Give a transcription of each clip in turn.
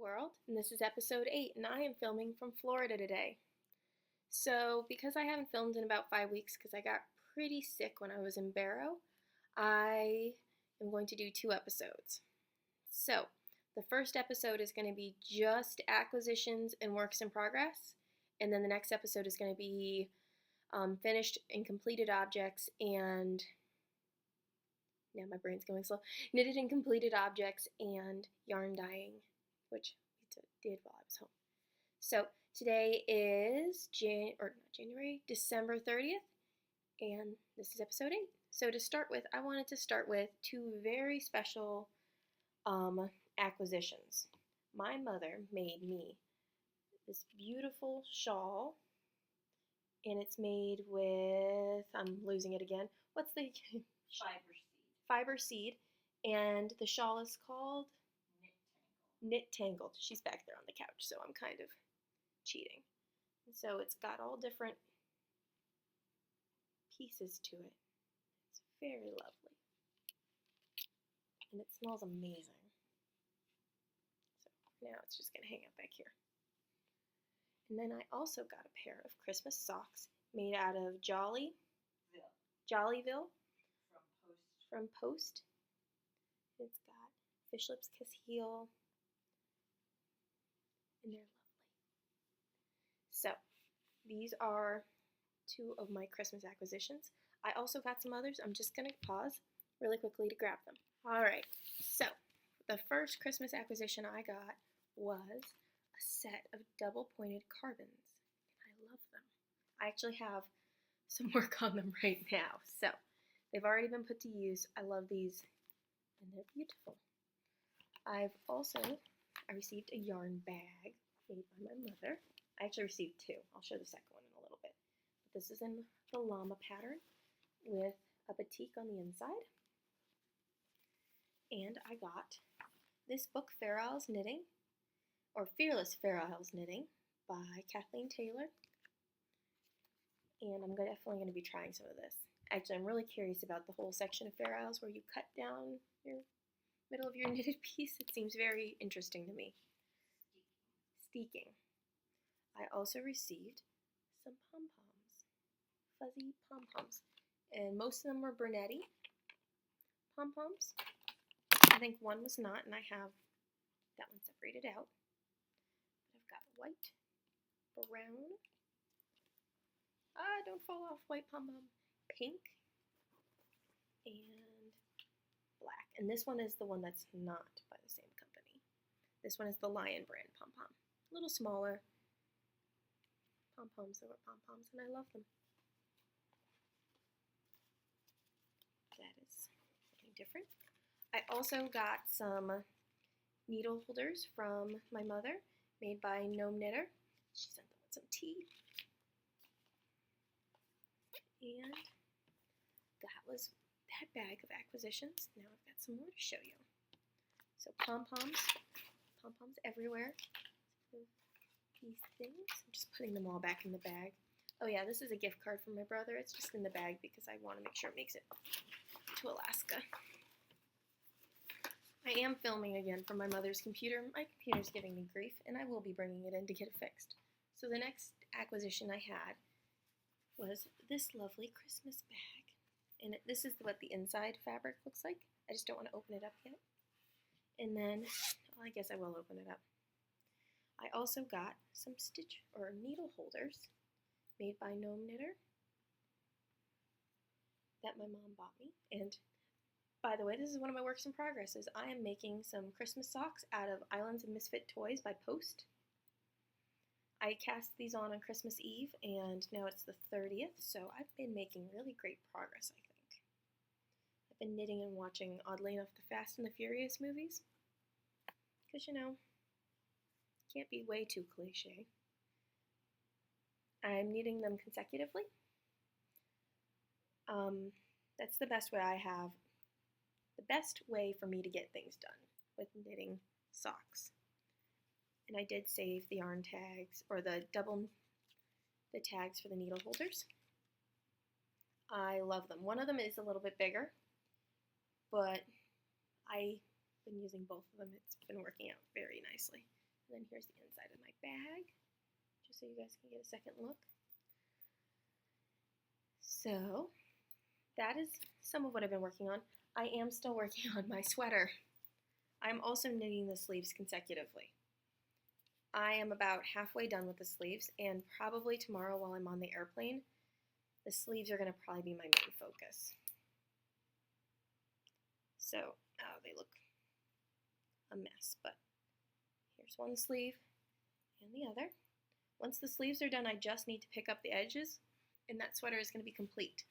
world, and this is episode 8, and I am filming from Florida today. So, because I haven't filmed in about 5 weeks because I got pretty sick when I was in Barrow, I am going to do 2 episodes. So, the first episode is going to be just acquisitions and works in progress, and then the next episode is going to be finished and completed objects and now my brain's going slow. Knitted and completed objects and yarn dyeing, which we did while I was home. So today is December 30th, and this is episode 8. So to start with, I wanted to start with 2 very special acquisitions. My mother made me this beautiful shawl, and it's made with, I'm losing it again. What's the fiber seed, and the shawl is called Knit Tangled. She's back there on the couch, so I'm kind of cheating. And so it's got all different pieces to it. It's very lovely, and it smells amazing. So now it's just going to hang out back here. And then I also got a pair of Christmas socks made out of Jollyville from Post. It's got Fish Lips Kiss Heel, and they're lovely. So these are 2 of my Christmas acquisitions. I also got some others. I'm just going to pause really quickly to grab them. Alright, so the first Christmas acquisition I got was a set of double pointed carbons, and I love them. I actually have some work on them right now, so they've already been put to use. I love these, and they're beautiful. I received a yarn bag made by my mother. I actually received 2. I'll show the second one in a little bit. But this is in the llama pattern with a batik on the inside. And I got this book, Fair Isles Knitting, or Fearless Fair Isles Knitting by Kathleen Taylor. And I'm definitely going to be trying some of this. Actually, I'm really curious about the whole section of Fair Isles where you cut down your middle of your knitted piece. It seems very interesting to me. Steeking. I also received some pom-poms, fuzzy pom-poms, and most of them were Bernetti pom-poms. I think one was not, and I have that one separated out. But I've got white, brown, don't fall off, white pom-pom, pink, and black. And this one is the one that's not by the same company. This one is the Lion brand pom-pom. A little smaller. Pom-poms are pom-poms, and I love them. That is something different. I also got some needle holders from my mother, made by Gnome Knitter. She sent them with some tea. And that was that bag of acquisitions. Now I've got some more to show you. So pom-poms everywhere. These things. I'm just putting them all back in the bag. Oh yeah, this is a gift card from my brother. It's just in the bag because I want to make sure it makes it to Alaska. I am filming again from my mother's computer. My computer's giving me grief, and I will be bringing it in to get it fixed. So the next acquisition I had was this lovely Christmas bag. And this is what the inside fabric looks like. I just don't want to open it up yet. And then, well, I guess I will open it up. I also got some needle holders made by Gnome Knitter that my mom bought me. And by the way, this is one of my works in progress. I am making some Christmas socks out of Islands of Misfit Toys by Post. I cast these on Christmas Eve, and now it's the 30th, so I've been making really great progress, I think. I've been knitting and watching, oddly enough, the Fast and the Furious movies. Because, can't be way too cliche. I'm knitting them consecutively. That's the best way I have. The best way for me to get things done with knitting socks. And I did save the yarn tags, or the tags for the needle holders. I love them. One of them is a little bit bigger, but I've been using both of them. It's been working out very nicely. And then here's the inside of my bag, just so you guys can get a second look. So that is some of what I've been working on. I am still working on my sweater. I'm also knitting the sleeves consecutively. I am about halfway done with the sleeves, and probably tomorrow while I'm on the airplane, the sleeves are going to probably be my main focus. So, oh, they look a mess, but here's one sleeve and the other. Once the sleeves are done, I just need to pick up the edges, and that sweater is going to be complete.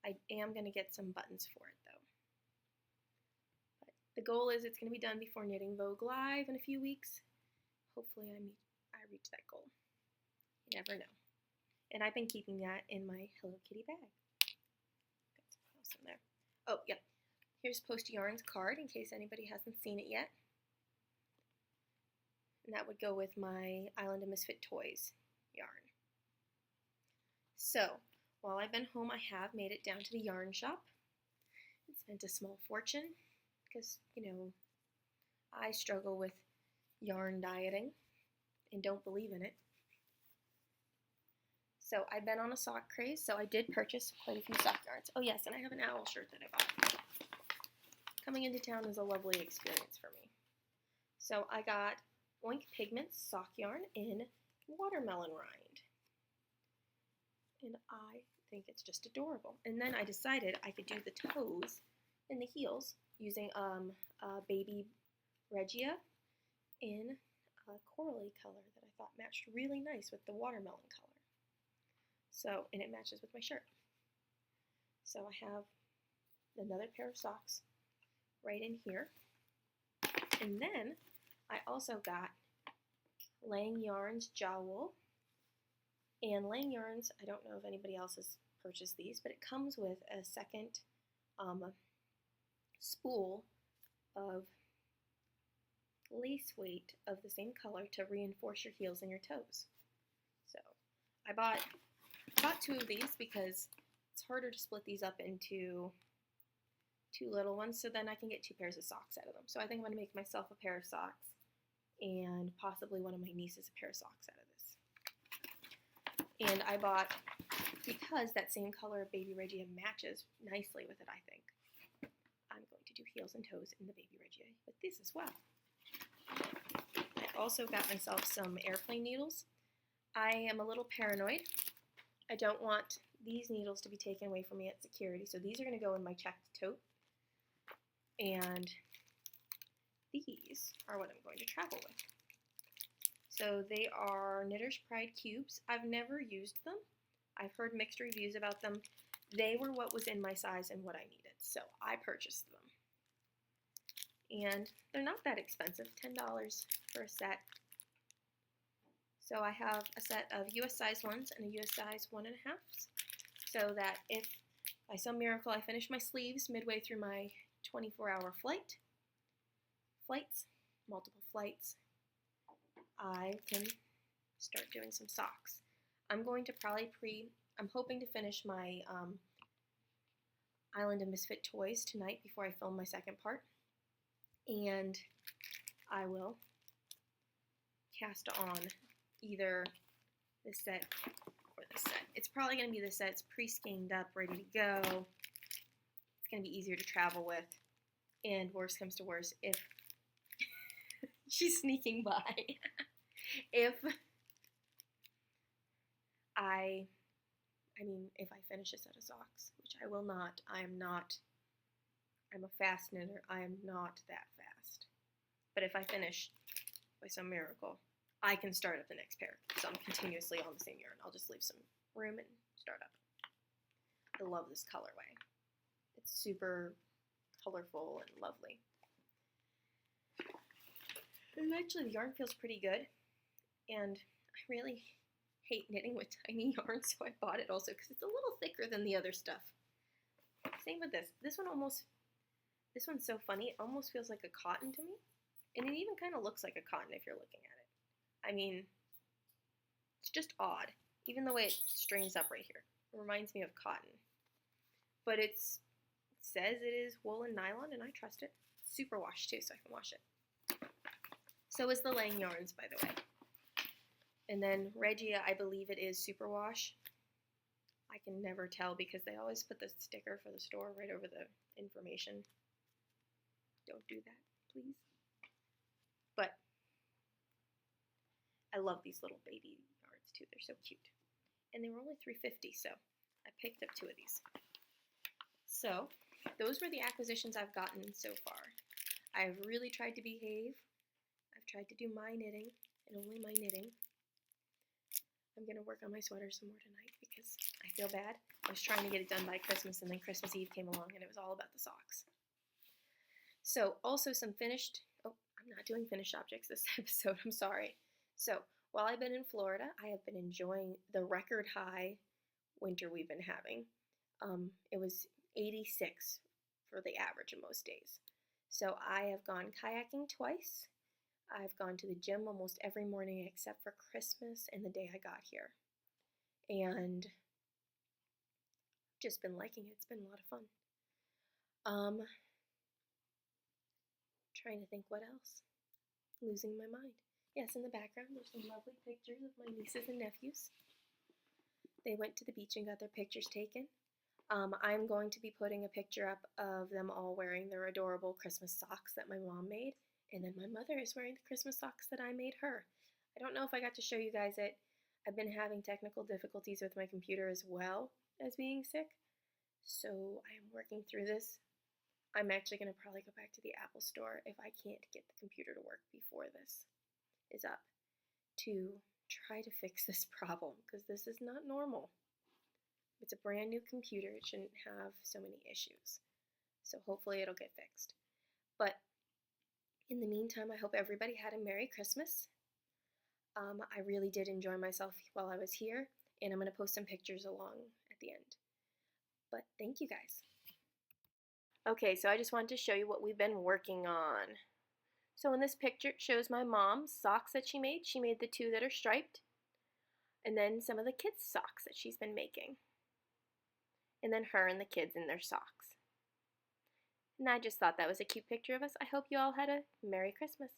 I am going to get some buttons for it, though. But the goal is it's going to be done before Knitting Vogue Live in a few weeks. Hopefully I reach that goal. You never know. And I've been keeping that in my Hello Kitty bag. Got some else in there. Oh, yeah. Here's Post Yarns card in case anybody hasn't seen it yet. And that would go with my Island of Misfit Toys yarn. So, while I've been home, I have made it down to the yarn shop and spent a small fortune because, you know, I struggle with yarn dieting and don't believe in it. So I've been on a sock craze, so I did purchase quite a few sock yarns. Oh yes, and I have an owl shirt that I bought. Coming into town is a lovely experience for me. So I got Oink Pigments sock yarn in watermelon rind. And I think it's just adorable. And then I decided I could do the toes and the heels using Baby Regia in a corally color that I thought matched really nice with the watermelon color. So, and it matches with my shirt. So I have another pair of socks right in here. And then I also got Lang Yarns Jowl. And Lang Yarns, I don't know if anybody else has purchased these, but it comes with a second spool of lace weight of the same color to reinforce your heels and your toes. So I bought two of these because it's harder to split these up into two little ones, so then I can get two pairs of socks out of them. So I think I'm going to make myself a pair of socks and possibly one of my nieces a pair of socks out of this. And I bought, because that same color of Baby Regia matches nicely with it, I think, I'm going to do heels and toes in the Baby Regia with this as well. I also got myself some airplane needles. I am a little paranoid. I don't want these needles to be taken away from me at security, so these are going to go in my checked tote. And these are what I'm going to travel with. So they are Knitter's Pride cubes. I've never used them. I've heard mixed reviews about them. They were what was in my size and what I needed, so I purchased them. And they're not that expensive, $10 for a set. So I have a set of US size 1s and a US size 1.5s, so that if by some miracle I finish my sleeves midway through my 24-hour multiple flights, I can start doing some socks. I'm going to probably I'm hoping to finish my Island of Misfit Toys tonight before I film my second part, and I will cast on either this set or this set. It's probably going to be this set. It's pre-skeined up, ready to go. It's going to be easier to travel with, and worst comes to worst, if she's sneaking by, if I finish a set of socks, which I will not. I'm a fast knitter. I am not that fast. But if I finish by some miracle, I can start up the next pair. So I'm continuously on the same yarn. I'll just leave some room and start up. I love this colorway. It's super colorful and lovely. And actually, the yarn feels pretty good. And I really hate knitting with tiny yarn, so I bought it also because it's a little thicker than the other stuff. Same with this. This one's so funny. It almost feels like a cotton to me. And it even kind of looks like a cotton if you're looking at it. I mean, it's just odd. Even the way it strings up right here. It reminds me of cotton. But it says it is wool and nylon, and I trust it. It's super wash too, so I can wash it. So is the Lang Yarns, by the way. And then Regia, I believe it is Superwash. I can never tell because they always put the sticker for the store right over the information. Don't do that, please. But I love these little baby yards too. They're so cute. And they were only $3.50, so I picked up 2 of these. So those were the acquisitions I've gotten so far. I've really tried to behave. I've tried to do my knitting and only my knitting. I'm going to work on my sweater some more tonight because I feel bad. I was trying to get it done by Christmas, and then Christmas Eve came along and it was all about the socks. So also some finished, I'm not doing finished objects this episode, I'm sorry. So while I've been in Florida, I have been enjoying the record high winter we've been having. It was 86 for the average of most days. So I have gone kayaking twice. I've gone to the gym almost every morning except for Christmas and the day I got here. And just been liking it. It's been a lot of fun. Trying to think what else. Losing my mind. Yes, in the background there's some lovely pictures of my nieces and nephews. They went to the beach and got their pictures taken. I'm going to be putting a picture up of them all wearing their adorable Christmas socks that my mom made. And then my mother is wearing the Christmas socks that I made her. I don't know if I got to show you guys it. I've been having technical difficulties with my computer as well as being sick. So I am working through this. I'm actually going to probably go back to the Apple store if I can't get the computer to work before this is up to try to fix this problem because this is not normal. It's a brand new computer. It shouldn't have so many issues. So hopefully it'll get fixed. But in the meantime, I hope everybody had a Merry Christmas. I really did enjoy myself while I was here, and I'm going to post some pictures along at the end. But thank you guys. Okay, so I just wanted to show you what we've been working on. So in this picture, it shows my mom's socks that she made. She made the 2 that are striped. And then some of the kids' socks that she's been making. And then her and the kids in their socks. And I just thought that was a cute picture of us. I hope you all had a Merry Christmas.